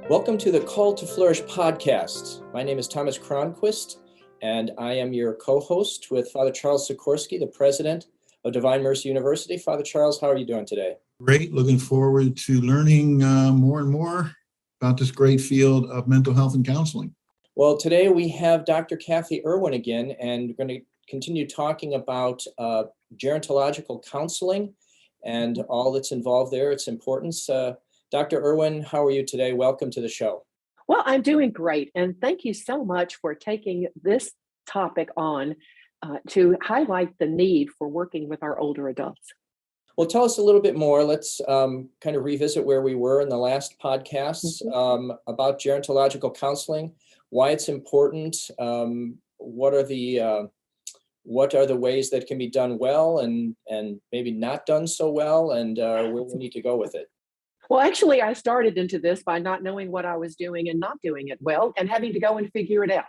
Welcome to the Call to Flourish podcast. My name is Thomas Cronquist, and I am your co-host with Father Charles Sikorsky, the president of Divine Mercy University. Father Charles, how are you doing today? Great. Looking forward to learning more and more about this great field of mental health and counseling. Well, today we have Dr. Kathie Erwin again, and we're going to continue talking about gerontological counseling and all that's involved there, its importance. Dr. Erwin, how are you today? Welcome to the show. Well, I'm doing great. And thank you so much for taking this topic on to highlight the need for working with our older adults. Well, tell us a little bit more. Let's kind of revisit where we were in the last podcasts about gerontological counseling, why it's important, what are the ways that can be done well and maybe not done so well, and where we need to go with it. Well, actually, I started into this by not knowing what I was doing and not doing it well and having to go and figure it out.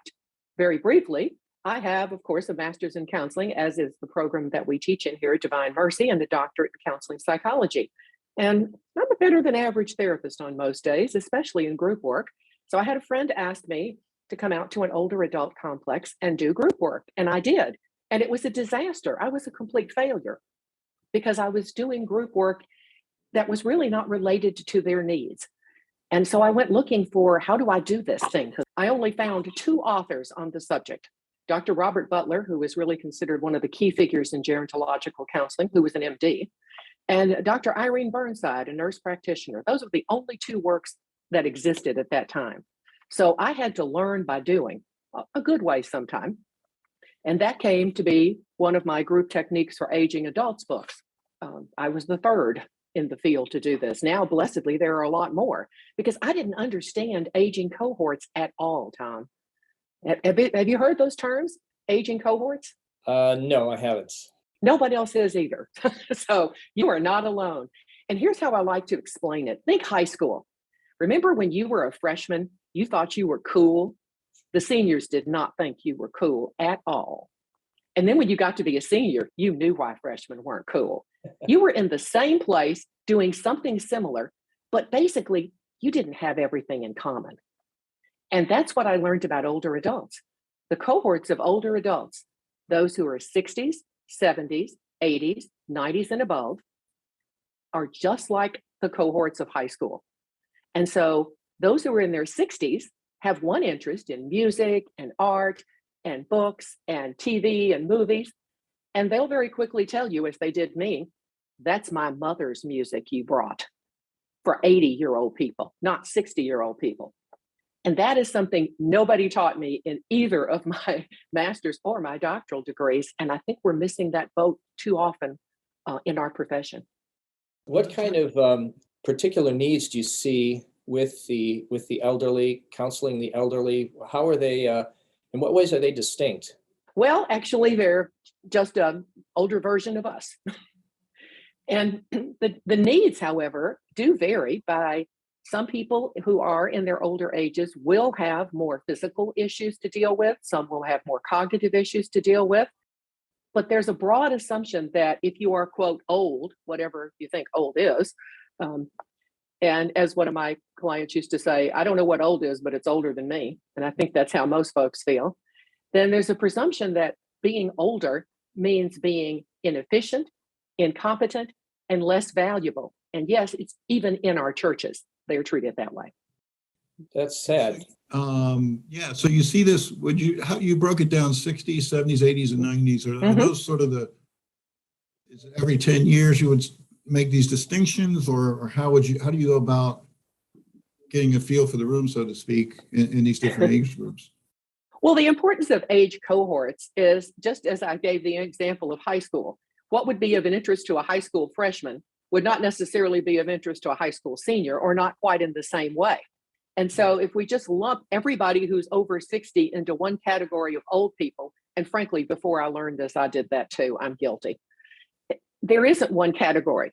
Very briefly, I have, of course, a master's in counseling, as is the program that we teach in here at Divine Mercy, and a doctorate in counseling psychology. And I'm a better than average therapist on most days, especially in group work. So I had a friend ask me to come out to an older adult complex and do group work, and I did. And it was a disaster. I was a complete failure because I was doing group work that was really not related to their needs. And so I went looking for, how do I do this thing? I only found two authors on the subject. Dr. Robert Butler, who is really considered one of the key figures in gerontological counseling, who was an MD, and Dr. Irene Burnside, a nurse practitioner. Those are the only two works that existed at that time. So I had to learn by doing, a good way sometime. And that came to be one of my group techniques for aging adults books. I was the third in the field to do this. Now, blessedly, there are a lot more because I didn't understand aging cohorts at all, Tom. Have you heard those terms, aging cohorts? No, I haven't. Nobody else is either. So you are not alone. And here's how I like to explain it. Think high school. Remember when you were a freshman, you thought you were cool? The seniors did not think you were cool at all. And then when you got to be a senior, you knew why freshmen weren't cool. You were in the same place doing something similar, but basically you didn't have everything in common. And that's what I learned about older adults. The cohorts of older adults, those who are 60s, 70s, 80s, 90s, and above, are just like the cohorts of high school. And so those who are in their 60s have one interest in music and art and books and TV and movies. And they'll very quickly tell you, as they did me, that's my mother's music you brought, for 80-year-old people, not 60-year-old people. And that is something nobody taught me in either of my master's or my doctoral degrees. And I think we're missing that boat too often in our profession. What kind of particular needs do you see with the elderly, counseling the elderly? How are they, in what ways are they distinct? Well, actually, they're just an older version of us. And the needs, however, do vary by some people who are in their older ages will have more physical issues to deal with. Some will have more cognitive issues to deal with. But there's a broad assumption that if you are, quote, old, whatever you think old is, and as one of my clients used to say, I don't know what old is, but it's older than me. And I think that's how most folks feel. Then there's a presumption that being older means being inefficient, incompetent, and less valuable. And yes, it's even in our churches, they're treated that way. That's sad. Yeah. So you see this, how you broke it down, 60s, 70s, 80s, and 90s. Are those sort of is it every 10 years you would make these distinctions, or how do you go about getting a feel for the room, so to speak, in these different age groups? Well, the importance of age cohorts is just as I gave the example of high school. What would be of an interest to a high school freshman would not necessarily be of interest to a high school senior, or not quite in the same way. And so if we just lump everybody who's over 60 into one category of old people, and frankly, before I learned this, I did that too, I'm guilty. There isn't one category,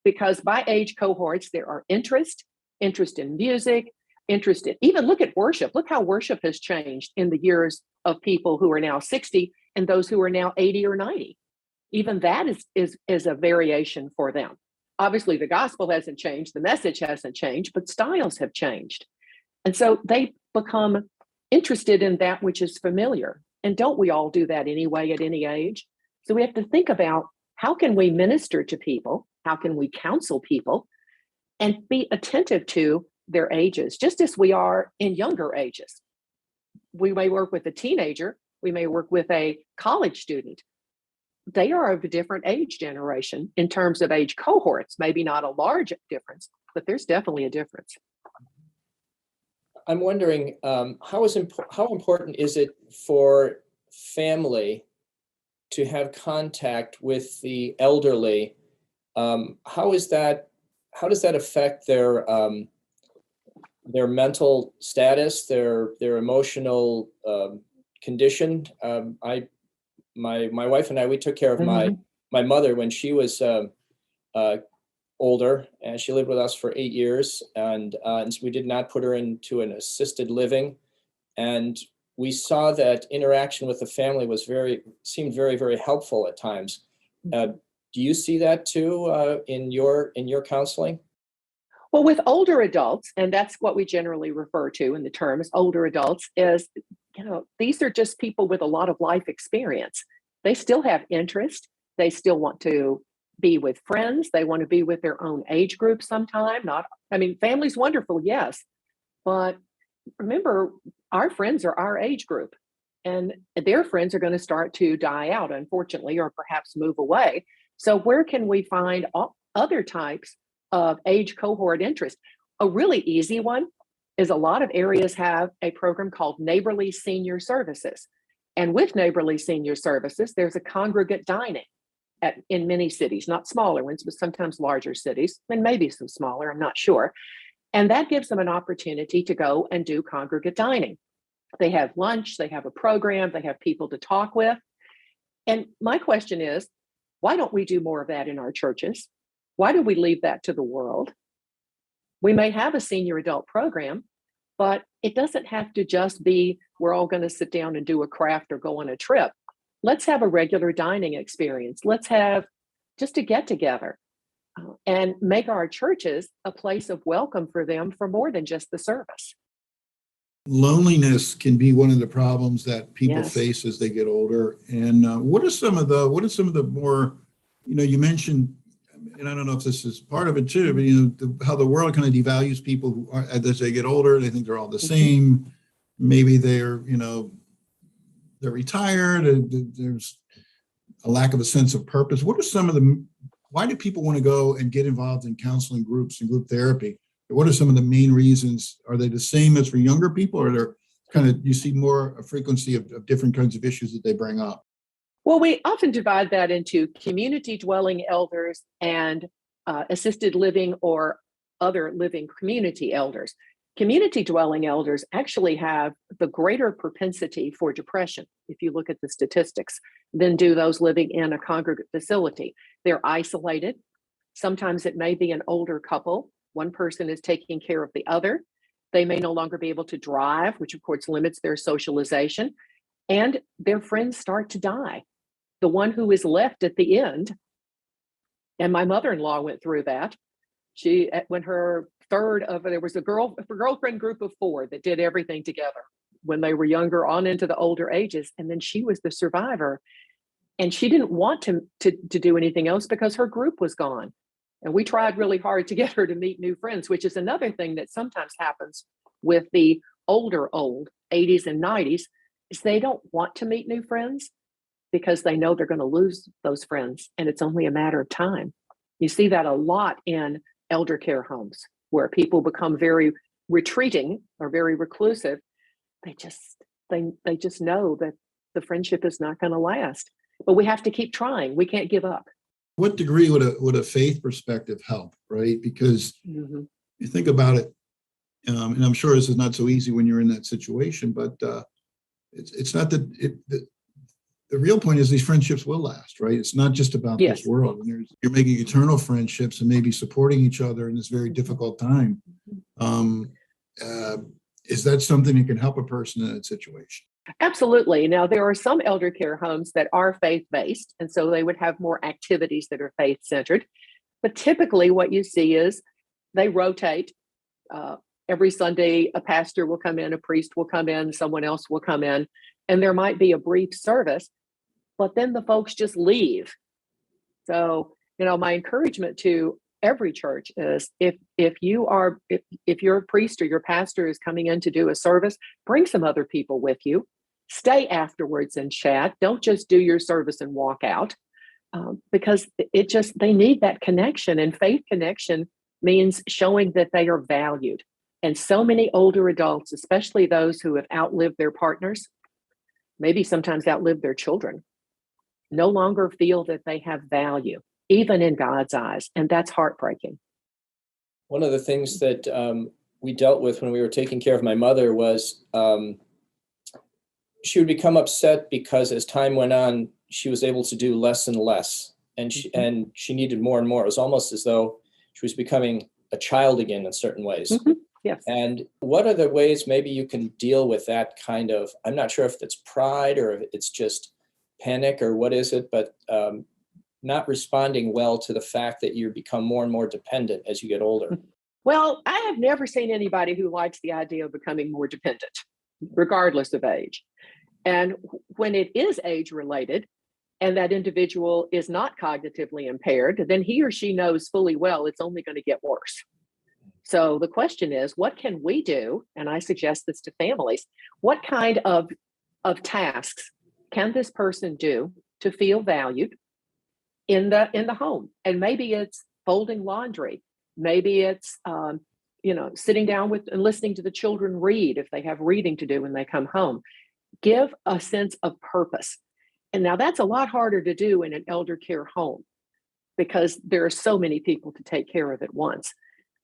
because by age cohorts, there are interest in music, even look at worship. Look how worship has changed in the years of people who are now 60 and those who are now 80 or 90. Even that is a variation for them. Obviously, the gospel hasn't changed, the message hasn't changed, but styles have changed. And so they become interested in that which is familiar. And don't we all do that anyway at any age? So we have to think about, how can we minister to people? How can we counsel people and be attentive to their ages, just as we are in younger ages? We may work with a teenager, we may work with a college student. They are of a different age generation in terms of age cohorts, maybe not a large difference, but there's definitely a difference. I'm wondering, how important is it for family to have contact with the elderly? How does that affect their mental status, their emotional condition? My wife and I, we took care of my mother when she was older, and she lived with us for 8 years, and so we did not put her into an assisted living, and we saw that interaction with the family seemed very, very helpful at times. Do you see that too in your counseling? Well, with older adults, and that's what we generally refer to in the term as older adults, is, these are just people with a lot of life experience. They still have interest. They still want to be with friends. They want to be with their own age group sometime. Family's wonderful, yes. But remember, our friends are our age group, and their friends are going to start to die out, unfortunately, or perhaps move away. So where can we find other types of age cohort interest? A really easy one is, a lot of areas have a program called Neighborly Senior Services. And with Neighborly Senior Services, there's a congregate dining in many cities, not smaller ones, but sometimes larger cities, and maybe some smaller, I'm not sure. And that gives them an opportunity to go and do congregate dining. They have lunch, they have a program, they have people to talk with. And my question is, why don't we do more of that in our churches? Why do we leave that to the world? We may have a senior adult program, but it doesn't have to just be, we're all going to sit down and do a craft or go on a trip. Let's have a regular dining experience. Let's have just a get together and make our churches a place of welcome for them for more than just the service. Loneliness can be one of the problems that people Yes. face as they get older. And what are some of the more, you mentioned, and I don't know if this is part of it too, but how the world kind of devalues people who are, as they get older, they think they're all the same. Maybe they're retired. There's a lack of a sense of purpose. What are why do people want to go and get involved in counseling groups and group therapy? What are some of the main reasons? Are they the same as for younger people, or are there you see more a frequency of different kinds of issues that they bring up? Well, we often divide that into community dwelling elders and assisted living or other living community elders. Community dwelling elders actually have the greater propensity for depression, if you look at the statistics, than do those living in a congregate facility. They're isolated. Sometimes it may be an older couple. One person is taking care of the other. They may no longer be able to drive, which of course limits their socialization. And their friends start to die. The one who is left at the end, and my mother-in-law went through that. When there was a girlfriend group of 4 that did everything together when they were younger on into the older ages. And then she was the survivor. And she didn't want to do anything else because her group was gone. And we tried really hard to get her to meet new friends, which is another thing that sometimes happens with the old 80s and 90s, is they don't want to meet new friends because they know they're going to lose those friends. And it's only a matter of time. You see that a lot in elder care homes where people become very retreating or very reclusive. They just know that the friendship is not going to last. But we have to keep trying. We can't give up. What degree would a faith perspective help, right? Because you think about it, and I'm sure this is not so easy when you're in that situation, but it's not that the real point is these friendships will last, right? It's not just about this world. And you're making eternal friendships and maybe supporting each other in this very difficult time. Is that something that can help a person in that situation? Absolutely. Now, there are some elder care homes that are faith-based, and so they would have more activities that are faith-centered. But typically what you see is they rotate every Sunday, a pastor will come in, a priest will come in, someone else will come in, and there might be a brief service, but then the folks just leave. So, my encouragement to every church is if you're a priest or your pastor is coming in to do a service, bring some other people with you. Stay afterwards and chat. Don't just do your service and walk out, because they need that connection, and faith connection means showing that they are valued. And so many older adults, especially those who have outlived their partners, maybe sometimes outlived their children, no longer feel that they have value, even in God's eyes. And that's heartbreaking. One of the things that we dealt with when we were taking care of my mother was she would become upset because as time went on, she was able to do less and less. And she needed more and more. It was almost as though she was becoming a child again in certain ways. Mm-hmm. Yes. And what are the ways maybe you can deal with that kind of, I'm not sure if it's pride or if it's just panic or what is it, but not responding well to the fact that you become more and more dependent as you get older? Well, I have never seen anybody who likes the idea of becoming more dependent, regardless of age. And when it is age related, and that individual is not cognitively impaired, then he or she knows fully well it's only going to get worse. So the question is, what can we do? And I suggest this to families. What kind of tasks can this person do to feel valued in the home? And maybe it's folding laundry. Maybe it's sitting down with and listening to the children read if they have reading to do when they come home. Give a sense of purpose. And now that's a lot harder to do in an elder care home because there are so many people to take care of at once.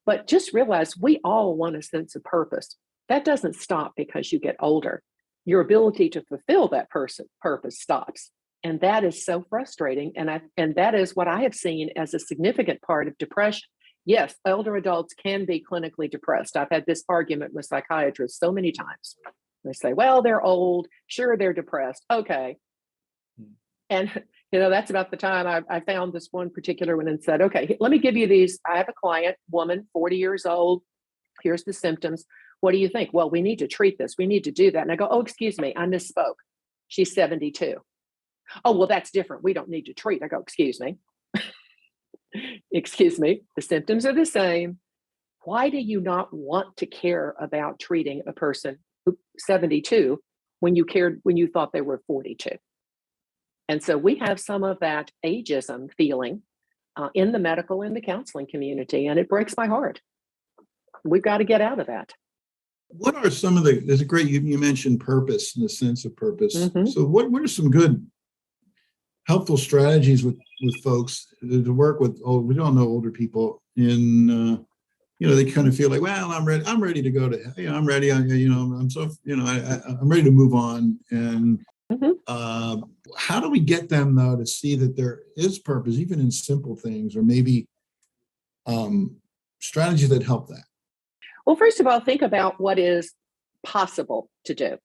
But just realize we all want a sense of purpose. That doesn't stop because you get older. Your ability to fulfill that purpose stops. And that is so frustrating. And that is what I have seen as a significant part of depression. Yes, elder adults can be clinically depressed. I've had this argument with psychiatrists so many times. They say, well, they're old. Sure, they're depressed. Okay. And, that's about the time I found this one particular one and said, okay, let me give you these. I have a client, woman, 40 years old. Here's the symptoms. What do you think? Well, we need to treat this. We need to do that. And I go, oh, excuse me, I misspoke. She's 72. Oh, well, that's different. We don't need to treat. I go, excuse me. Excuse me. The symptoms are the same. Why do you not want to care about treating a person who's 72 when you thought they were 42? And so we have some of that ageism feeling in the medical and the counseling community, and it breaks my heart. We've got to get out of that. What are some of there's a great, you mentioned purpose and the sense of purpose. Mm-hmm. So what are some good, helpful strategies with folks to work with, we don't know older people in, they kind of feel like, well, I'm ready to go to, I'm ready. I'm ready to move on. And Mm-hmm. How do we get them though to see that there is purpose, even in simple things, or maybe strategies that help that? Well, first of all, think about what is possible to do.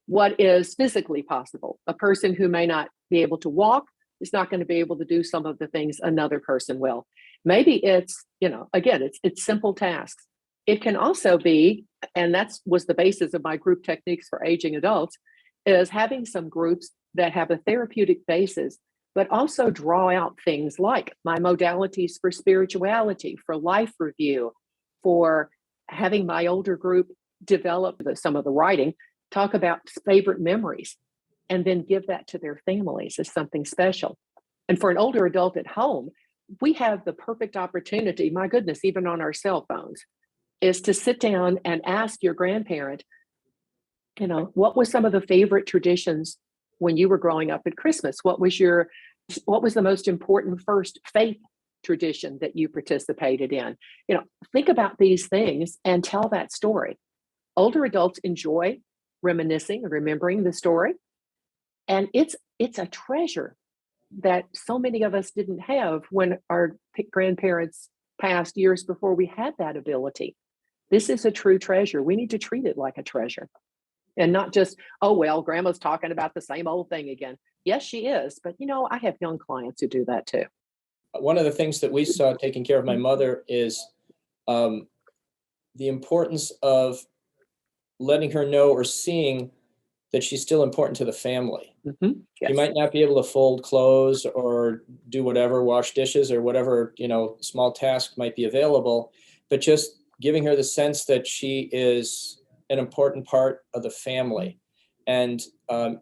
What is physically possible? A person who may not be able to walk is not going to be able to do some of the things another person will. Maybe it's, again, it's simple tasks. It can also be, and that was the basis of my group techniques for aging adults, is having some groups that have a therapeutic basis, but also draw out things like my modalities for spirituality, for life review, for having my older group develop some of the writing, talk about favorite memories, and then give that to their families as something special. And for an older adult at home, we have the perfect opportunity, my goodness, even on our cell phones, is to sit down and ask your grandparent, what was some of the favorite traditions when you were growing up at Christmas? What was the most important first faith tradition that you participated in? Think about these things and tell that story. Older adults enjoy reminiscing and remembering the story. And it's a treasure that so many of us didn't have when our grandparents passed years before we had that ability. This is a true treasure. We need to treat it like a treasure. And not just, oh, well, grandma's talking about the same old thing again. Yes, she is. But, I have young clients who do that too. One of the things that we saw taking care of my mother is the importance of letting her know or seeing that she's still important to the family. Mm-hmm. Yes. You might not be able to fold clothes or do whatever, wash dishes or whatever, small task might be available, but just giving her the sense that she is an important part of the family. And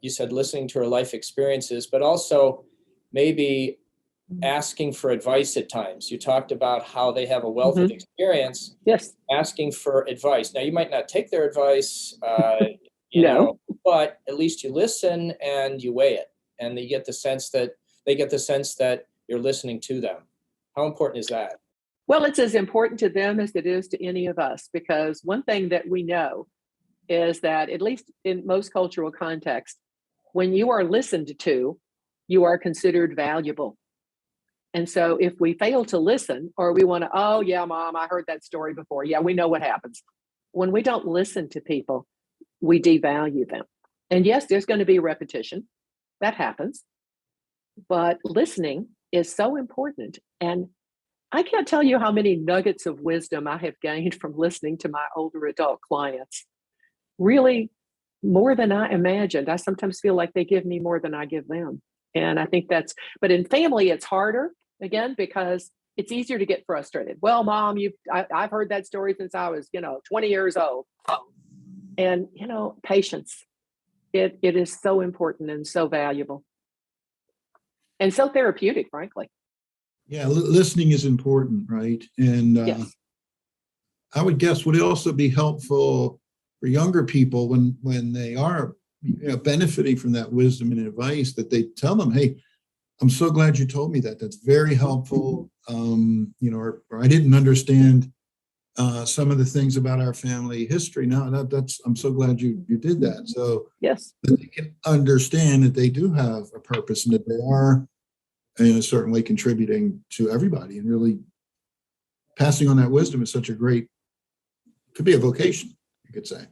you said listening to her life experiences, but also maybe asking for advice at times. You talked about how they have a wealth of experience. Yes. Asking for advice. Now, you might not take their advice, No. but at least you listen and you weigh it, and they get the sense that you're listening to them. How important is that? Well, it's as important to them as it is to any of us, because one thing that we know is that, at least in most cultural contexts, when you are listened to, you are considered valuable. And so if we fail to listen, or we want to, oh yeah, Mom, I heard that story before. Yeah, we know what happens. When we don't listen to people, we devalue them. And yes, there's going to be repetition. That happens. But listening is so important. And I can't tell you how many nuggets of wisdom I have gained from listening to my older adult clients. Really, more than I imagined. I sometimes feel like they give me more than I give them. And I think but in family, it's harder, again, because it's easier to get frustrated. Well, Mom, I've heard that story since I was, 20 years old. And, patience, it is so important and so valuable and so therapeutic, frankly. Yeah, listening is important, right? And Yes. I would guess would it also be helpful for younger people when they are benefiting from that wisdom and advice, that they tell them, hey, I'm so glad you told me that. That's very helpful. Or I didn't understand some of the things about our family history. Now I'm so glad you did that. So Yes. that they can understand that they do have a purpose and that they are in a certain way contributing to everybody, and really passing on that wisdom is could be a vocation, you could say.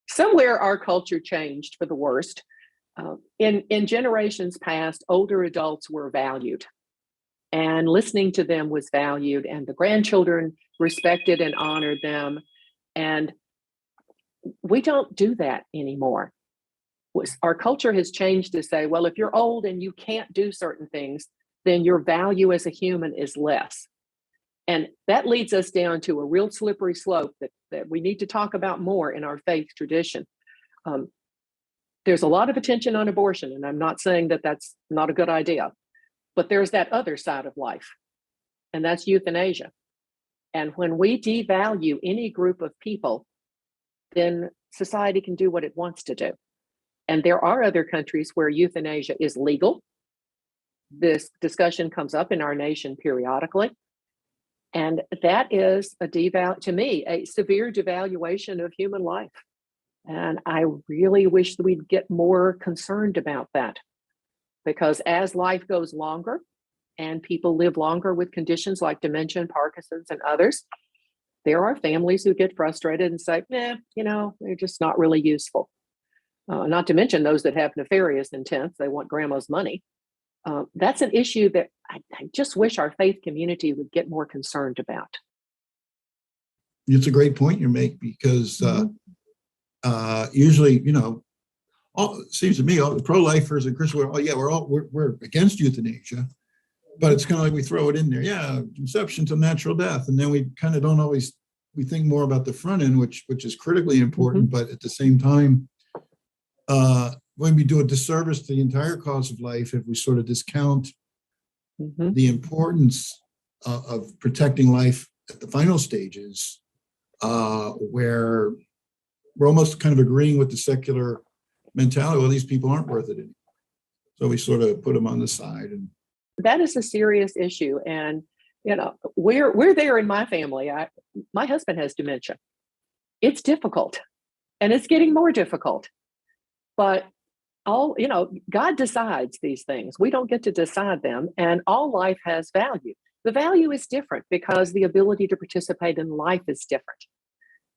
Somewhere our culture changed for the worst. In generations past, older adults were valued, and listening to them was valued, and the grandchildren respected and honored them. And we don't do that anymore. Our culture has changed to say, well, if you're old and you can't do certain things, then your value as a human is less. And that leads us down to a real slippery slope that we need to talk about more in our faith tradition. There's a lot of attention on abortion, and I'm not saying that that's not a good idea, but there's that other side of life, and that's euthanasia. And when we devalue any group of people, then society can do what it wants to do. And there are other countries where euthanasia is legal. This discussion comes up in our nation periodically. And that is to me, a severe devaluation of human life. And I really wish that we'd get more concerned about that, because as life goes longer and people live longer with conditions like dementia, Parkinson's, and others, there are families who get frustrated and say, they're just not really useful. Not to mention those that have nefarious intents. They want grandma's money. That's an issue that I just wish our faith community would get more concerned about. It's a great point you make, because usually, it seems to me all the pro-lifers and Christians, we're against euthanasia, but it's kind of like we throw it in there. Yeah, conception to natural death, and then we kind of don't always. We think more about the front end, which is critically important, but at the same time, when we do a disservice to the entire cause of life if we sort of discount the importance of protecting life at the final stages, where we're almost kind of agreeing with the secular mentality. Well, these people aren't worth it anymore. So we sort of put them on the side. And that is a serious issue. And, we're there in my family. My husband has dementia. It's difficult, and it's getting more difficult. But God decides these things. We don't get to decide them, and all life has value. The value is different because the ability to participate in life is different.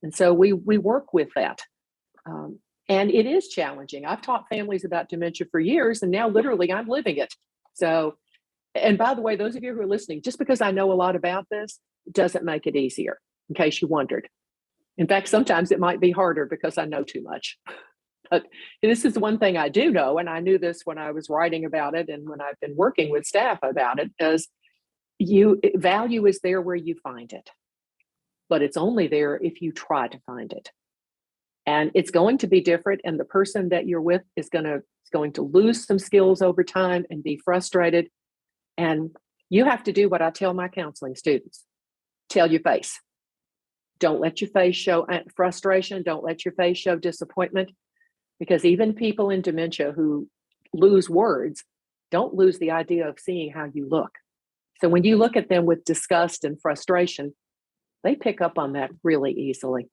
And so we work with that. And it is challenging. I've taught families about dementia for years, and now literally I'm living it. So, and by the way, those of you who are listening, just because I know a lot about this doesn't make it easier, in case you wondered. In fact, sometimes it might be harder because I know too much. But this is one thing I do know, and I knew this when I was writing about it and when I've been working with staff about it, is value is there where you find it, but it's only there if you try to find it. And it's going to be different, and the person that you're with is going to lose some skills over time and be frustrated. And you have to do what I tell my counseling students. Tell your face. Don't let your face show frustration. Don't let your face show disappointment, because even people in dementia who lose words don't lose the idea of seeing how you look. So when you look at them with disgust and frustration, they pick up on that really easily.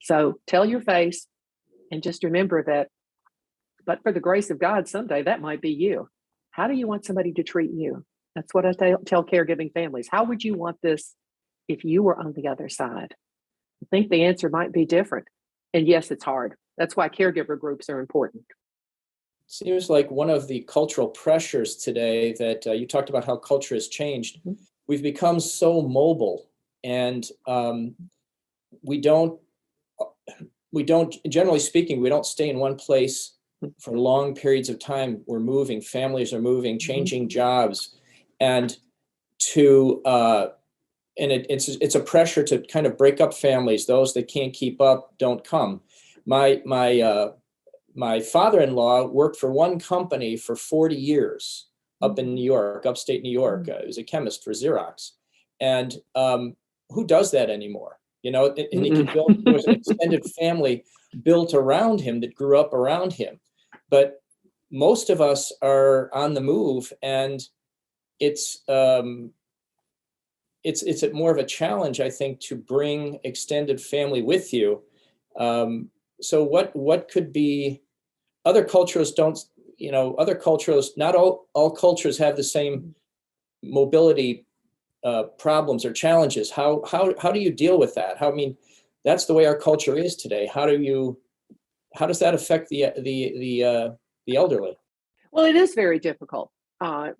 So tell your face, and just remember that, but for the grace of God, someday that might be you. How do you want somebody to treat you? That's what I tell caregiving families. How would you want this if you were on the other side? I think the answer might be different. And yes, it's hard. That's why caregiver groups are important. Seems like one of the cultural pressures today that you talked about how culture has changed. Mhm. We've become so mobile, and we don't, generally speaking, we don't stay in one place for long periods of time. We're moving, families are moving, changing jobs, and it's a pressure to kind of break up families. Those that can't keep up don't come. My father-in-law worked for one company for 40 years up in New York, upstate New York. He was a chemist for Xerox. And who does that anymore? And he could build, there was an extended family built around him that grew up around him. But most of us are on the move, and it's more of a challenge, I think, to bring extended family with you. So what could be, other cultures don't, not all cultures have the same mobility problems or challenges. How do you deal with that? That's the way our culture is today. How does that affect the elderly? Well, it is very difficult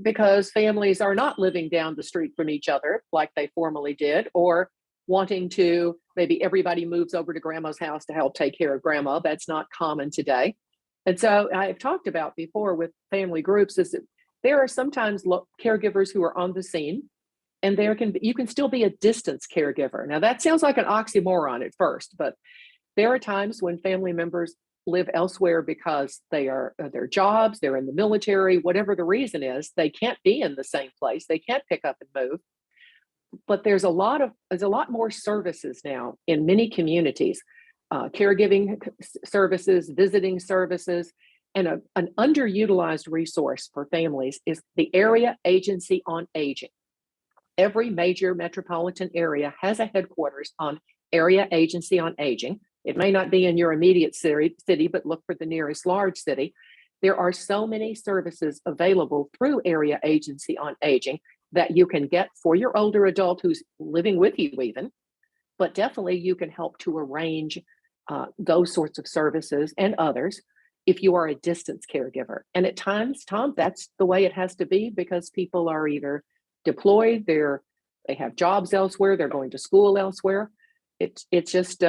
because families are not living down the street from each other like they formerly did, or wanting to, maybe everybody moves over to grandma's house to help take care of grandma. That's not common today. And so I've talked about before with family groups is that there are sometimes caregivers who are on the scene, and you can still be a distance caregiver. Now that sounds like an oxymoron at first, but there are times when family members live elsewhere because they are their jobs, they're in the military, whatever the reason is, they can't be in the same place, they can't pick up and move. But there's a lot more services now in many communities, caregiving services, visiting services, and an underutilized resource for families is the Area Agency on Aging. Every major metropolitan area has a headquarters on Area Agency on Aging. It may not be in your immediate city, but look for the nearest large city. There are so many services available through Area Agency on Aging that you can get for your older adult who's living with you even, but definitely you can help to arrange those sorts of services and others if you are a distance caregiver. And at times, Tom, that's the way it has to be because people are either deployed, they have jobs elsewhere, they're going to school elsewhere. It's just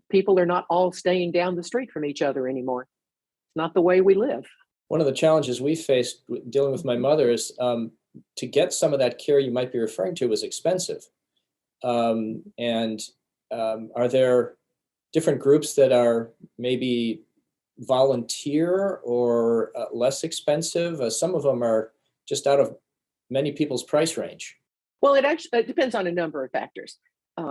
people are not all staying down the street from each other anymore. It's not the way we live. One of the challenges we faced dealing with my mother is to get some of that care you might be referring to was expensive. And are there different groups that are maybe volunteer or less expensive? Some of them are just out of many people's price range. Well, it depends on a number of factors.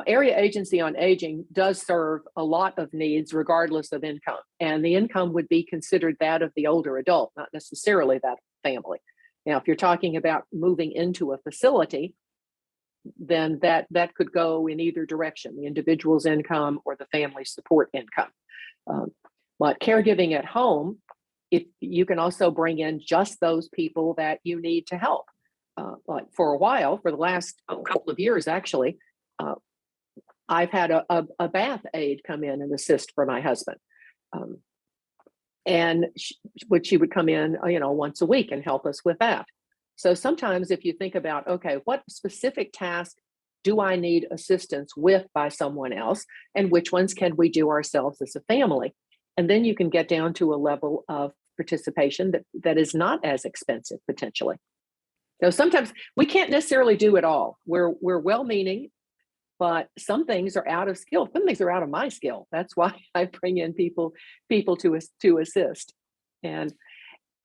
Area Agency on Aging does serve a lot of needs regardless of income. And the income would be considered that of the older adult, not necessarily that of the family. Now, if you're talking about moving into a facility, then that could go in either direction, the individual's income or the family support income. But caregiving at home, if you can also bring in just those people that you need to help. Like for a while, for the last couple of years, actually, I've had a bath aide come in and assist for my husband. And she would come in, once a week and help us with that. So sometimes if you think about, okay, what specific task do I need assistance with by someone else? And which ones can we do ourselves as a family? And then you can get down to a level of participation that is not as expensive potentially. So sometimes we can't necessarily do it all. We're well-meaning, but some things are out of skill. Some things are out of my skill. That's why I bring in people to assist. And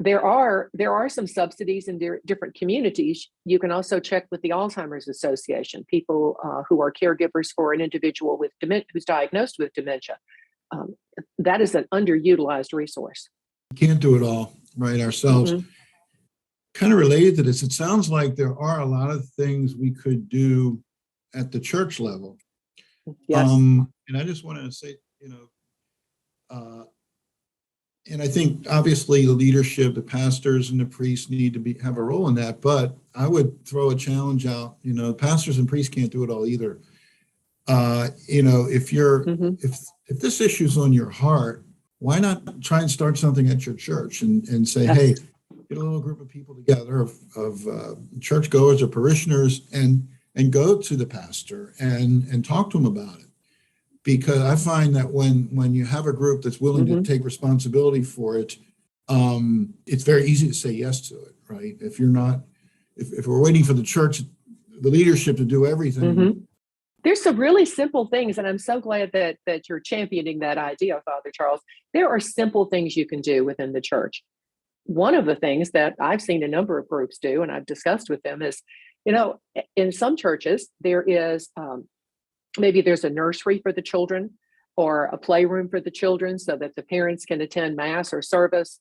there are some subsidies in different communities. You can also check with the Alzheimer's Association, people who are caregivers for an individual with who's diagnosed with dementia. That is an underutilized resource. We can't do it all, right, ourselves. Mm-hmm. Kind of related to this, it sounds like there are a lot of things we could do at the church level. Yes. And I just want to say, and I think obviously the leadership, the pastors and the priests need to have a role in that, but I would throw a challenge out, pastors and priests can't do it all either. If you're, if this issue's on your heart, why not try and start something at your church and say, hey, get a little group of people together of churchgoers or parishioners and go to the pastor and talk to him about it. Because I find that when you have a group that's willing to take responsibility for it, it's very easy to say yes to it, right? If we're waiting for the church, the leadership to do everything. There's some really simple things, and I'm so glad that you're championing that idea, Father Charles. There are simple things you can do within the church. One of the things that I've seen a number of groups do, and I've discussed with them, is, in some churches, there is maybe there's a nursery for the children or a playroom for the children so that the parents can attend mass or service.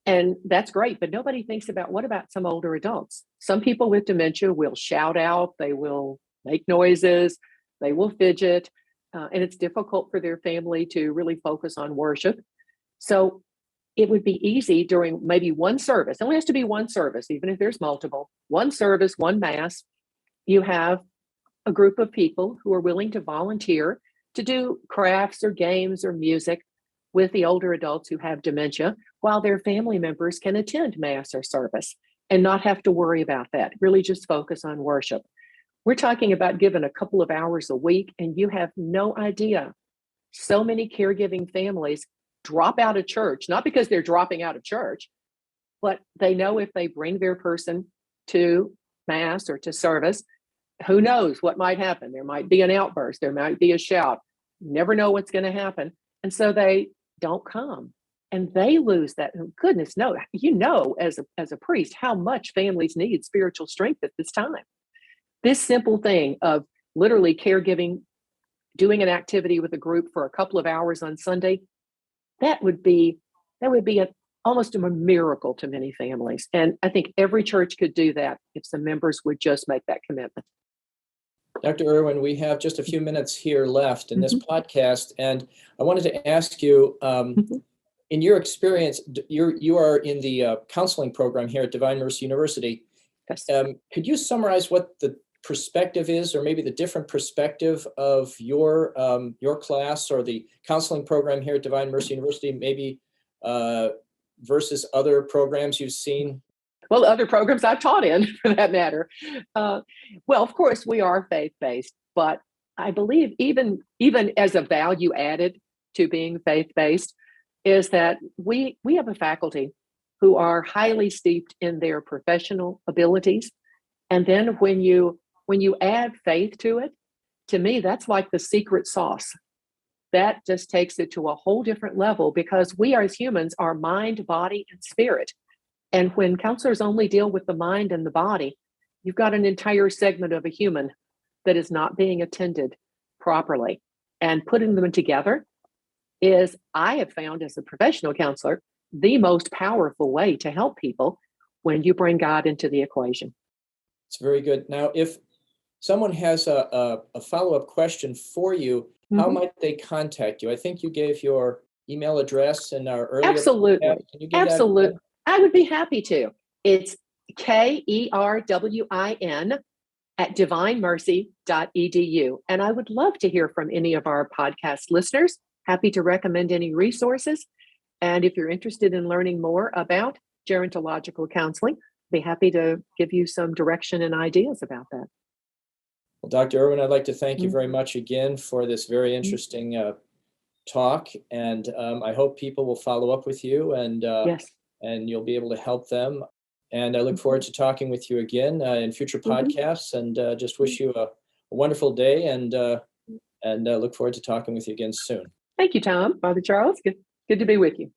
And that's great, but nobody thinks about what about some older adults? Some people with dementia will shout out, they will make noises, they will fidget, and it's difficult for their family to really focus on worship. So it would be easy during maybe one service. It only has to be one service, even if there's multiple. One service, one mass, you have a group of people who are willing to volunteer to do crafts or games or music with the older adults who have dementia, while their family members can attend mass or service and not have to worry about that. Really just focus on worship. We're talking about giving a couple of hours a week, and you have no idea. So many caregiving families drop out of church, not because they're dropping out of church, but they know if they bring their person to mass or to service, who knows what might happen? There might be an outburst. There might be a shout. You never know what's going to happen. And so they don't come. And they lose that. Goodness, no, as a priest, how much families need spiritual strength at this time. This simple thing of literally caregiving, doing an activity with a group for a couple of hours on Sunday, that would be almost a miracle to many families. And I think every church could do that if some members would just make that commitment. Dr. Erwin, we have just a few minutes here left in this podcast, and I wanted to ask you, in your experience, you are in the counseling program here at Divine Mercy University. Yes. Could you summarize what the perspective is, or maybe the different perspective of your class or the counseling program here at Divine Mercy University, maybe versus other programs you've seen? Well, other programs I've taught in, for that matter. Well, of course, we are faith-based, but I believe even as a value added to being faith-based is that we have a faculty who are highly steeped in their professional abilities. And then when you add faith to it, to me, that's like the secret sauce. That just takes it to a whole different level, because we as humans are mind, body, and spirit. And when counselors only deal with the mind and the body, you've got an entire segment of a human that is not being attended properly. And putting them together is, I have found as a professional counselor, the most powerful way to help people when you bring God into the equation. It's very good. Now, if someone has a follow-up question for you, how might they contact you? I think you gave your email address in our earlier Absolutely. podcast. Can you give Absolutely. that? I would be happy to. It's KERWIN @divinemercy.edu. And I would love to hear from any of our podcast listeners. Happy to recommend any resources. And if you're interested in learning more about gerontological counseling, be happy to give you some direction and ideas about that. Well, Dr. Erwin, I'd like to thank you Mhm. very much again for this very interesting talk, and I hope people will follow up with you, Yes. and you'll be able to help them. And I look Mhm. forward to talking with you again in future Mhm. podcasts, and just wish you a wonderful day, and look forward to talking with you again soon. Thank you, Tom. Father Charles, good to be with you.